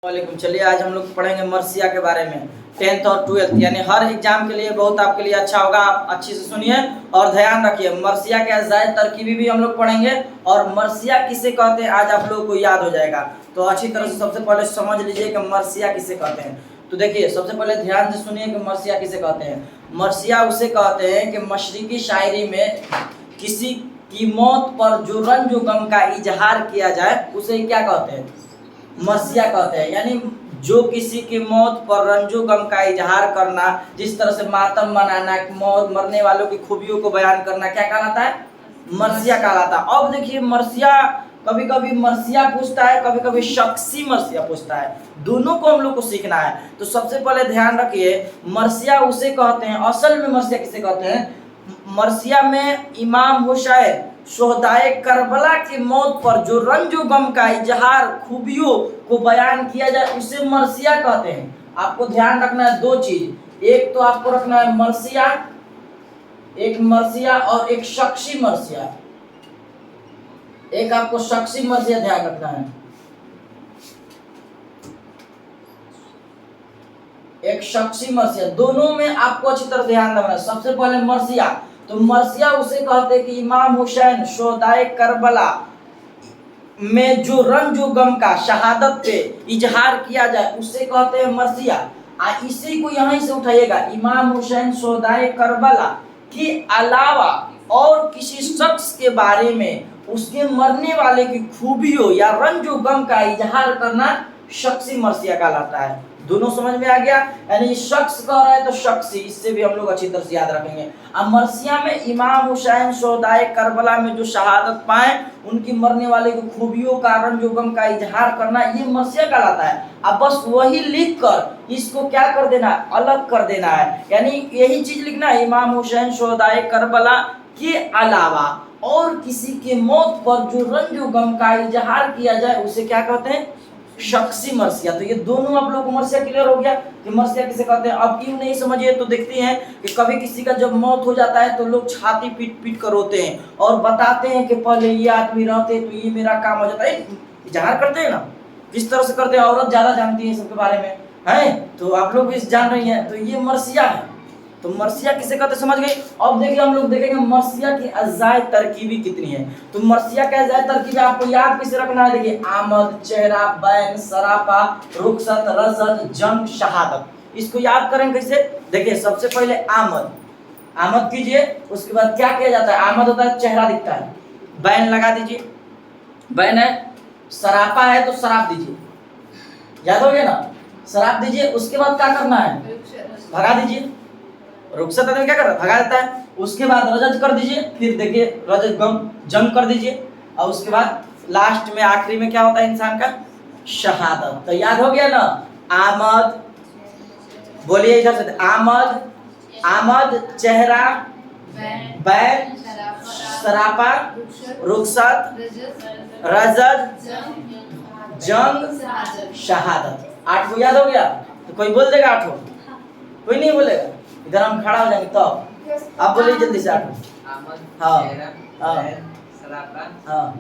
वालेकुम। चलिए आज हम लोग पढ़ेंगे मर्सिया के बारे में। 10th और 12th यानी हर एग्जाम के लिए बहुत आपके लिए अच्छा होगा। आप अच्छी से सुनिए और ध्यान रखिए। मर्सिया के अज़ायद तरकीबी भी हम लोग पढ़ेंगे और मर्सिया किसे कहते हैं आज आप लोगों को याद हो जाएगा। तो अच्छी तरह से सबसे पहले समझ लीजिए कि मर्सिया किसे कहते हैं। तो देखिए सबसे पहले ध्यान से सुनिए कि मर्सिया किसे कहते हैं। मर्सिया उसे कहते हैं कि मशरिकी शायरी में किसी की मौत पर जो रंज व गम का इजहार किया जाए उसे क्या कहते हैं, मर्सिया कहते हैं। यानी जो किसी की मौत पर रंजो गम का इजहार करना, जिस तरह से मातम मनाना, मौत मरने वालों की खूबियों को बयान करना, क्या कहलाता है, मर्सिया कहलाता है। अब देखिए मर्सिया कभी कभी मर्सिया पूछता है, कभी कभी शख्सी मर्सिया पूछता है, दोनों को हम लोग को सीखना है। तो सबसे पहले ध्यान रखिए मर्सिया उसे कहते हैं, असल में मर्सिया किसे कहते हैं। मर्सिया में इमाम हुसैन शोहदाए करबला की मौत पर जो रंज व गम का इजहार खूबियों को बयान किया जाए उसे मर्सिया कहते हैं। आपको ध्यान रखना है दो चीज, एक तो आपको रखना है मर्सिया, एक मर्सिया और एक शख्सी मर्सिया। एक आपको शख्सी मर्सिया ध्यान रखना है, एक शख्सी मर्सिया, दोनों में आपको अच्छी तरह ध्यान रखना है। सबसे पहले मर्सिया, तो मर्सिया उसे कहते हैं कि इमाम हुसैन शोहदाए करबला में जो रंज व गम का शहादत पे इजहार किया जाए उसे कहते हैं मर्सिया। इसी को यहीं से उठाइएगा, इमाम हुसैन शोहदाए करबला के अलावा और किसी शख्स के बारे में उसके मरने वाले की खूबियों या रंज व गम का इजहार करना शख्सी मर्सिया कहलाता है। दोनों समझ में आ गया। यानी शख्स कह रहा है तो शख्सी, इससे भी हम लोग अच्छी तरह से याद रखेंगे। अब मर्सिया में इमाम हुसैन शोहदाए करबला में जो शहादत पाए उनकी मरने वाले की खूबियों का रंज व गम का इजहार करना, ये मर्सिया कहलाता है। अब बस वही लिख कर इसको क्या कर देना है, अलग कर देना है। यानी यही चीज लिखना है, इमाम हुसैन शोहदाए करबला के अलावा और किसी के मौत पर जो रंज व गम का इजहार किया जाए उसे क्या कहते हैं, शख्सी मर्सिया। तो ये दोनों आप लोग को मर्सिया क्लियर हो गया कि मर्सिया किसे कहते हैं। अब क्यों नहीं समझिए तो देखते हैं कि कभी किसी का जब मौत हो जाता है तो लोग छाती पीट पीट कर रोते हैं और बताते हैं कि पहले ये आदमी रहते तो ये मेरा काम हो जाता है। इजहार करते हैं ना, किस तरह से करते हैं, औरत ज्यादा जानती है सबके बारे में है, तो आप लोग भी जान रही हैं। तो ये मर्सिया है। तो मर्सिया किसे कहते समझ गए। अब देखिए हम लोग देखेंगे मर्सिया की अज़ायद तरकीबी कितनी है। तो मर्सिया के अज़ायद तरकीबी आपको याद किसे रखना है, देखिए आमद, चेहरा, बैन, सरापा, रुखसत, रज़द, जंग, शहादत। इसको याद करें कैसे, देखिए सबसे पहले आमद, आमद कीजिए, उसके बाद क्या किया जाता है, आमद होता है चेहरा दिखता है, बैन लगा दीजिए, बैन है, सरापा है तो शराब दीजिए, याद हो गया ना, शराब दीजिए। उसके बाद क्या करना है, भगा दीजिए, रुखसत आदमी क्या कर रहा है, भगा देता है। उसके बाद रजत कर दीजिए, फिर देखिए रजत गम जंग कर दीजिए, और उसके बाद लास्ट में आखिरी में क्या होता है इंसान का, शहादत। तो याद हो गया ना, आमद, बोलिए इधर से, आमद, आमद, चेहरा, बैन, सरापा, रुखसत, रजत, जंग, शहादत। 8 को याद हो गया। तो कोई बोल देगा 8? कोई नहीं बोलेगा, इधर हम खड़ा हो जाएंगे तब। तो आप बोलिए जल्दी से 8। हाँ हाँ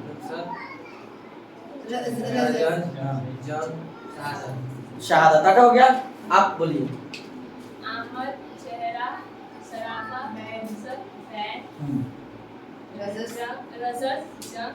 शहादत 8 हो गया। आप बोलिए, आमद, चेहरा, सरापा, बैन, रज़द, जंग।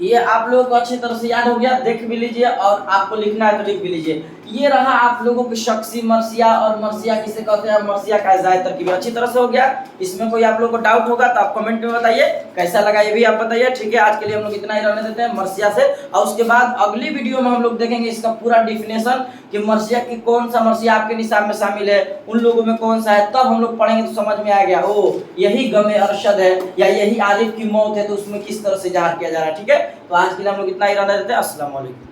ये आप लोगों को अच्छी तरह से याद हो गया, देख भी लीजिए और आपको लिखना है तो लिख भी लीजिए। ये रहा आप लोगों की शख्सी मर्सिया और मर्सिया किसे कहते हैं, मर्सिया का अज़ायद तरकीब अच्छी तरह से हो गया। इसमें कोई आप लोगों को डाउट होगा तो आप कमेंट में बताइए, कैसा लगा ये भी आप बताइए। ठीक है, आज के लिए हम लोग इतना ही रहने देते हैं मर्सिया से, और उसके बाद अगली वीडियो में हम लोग देखेंगे इसका पूरा डिफिनेशन कि मर्सिया की कौन सा मर्सिया आपके निसाब में शामिल है, उन लोगों में कौन सा है। तब हम लोग पढ़ेंगे तो समझ में आ गया, ओ यही गमे अरशद है या यही आरिफ की मौत है, तो उसमें किस तरह से इजहार किया जा रहा है। ठीक है, तो आज के लिए हम लोग इतना ही रहने देते हैं। अस्सलाम वालेकुम।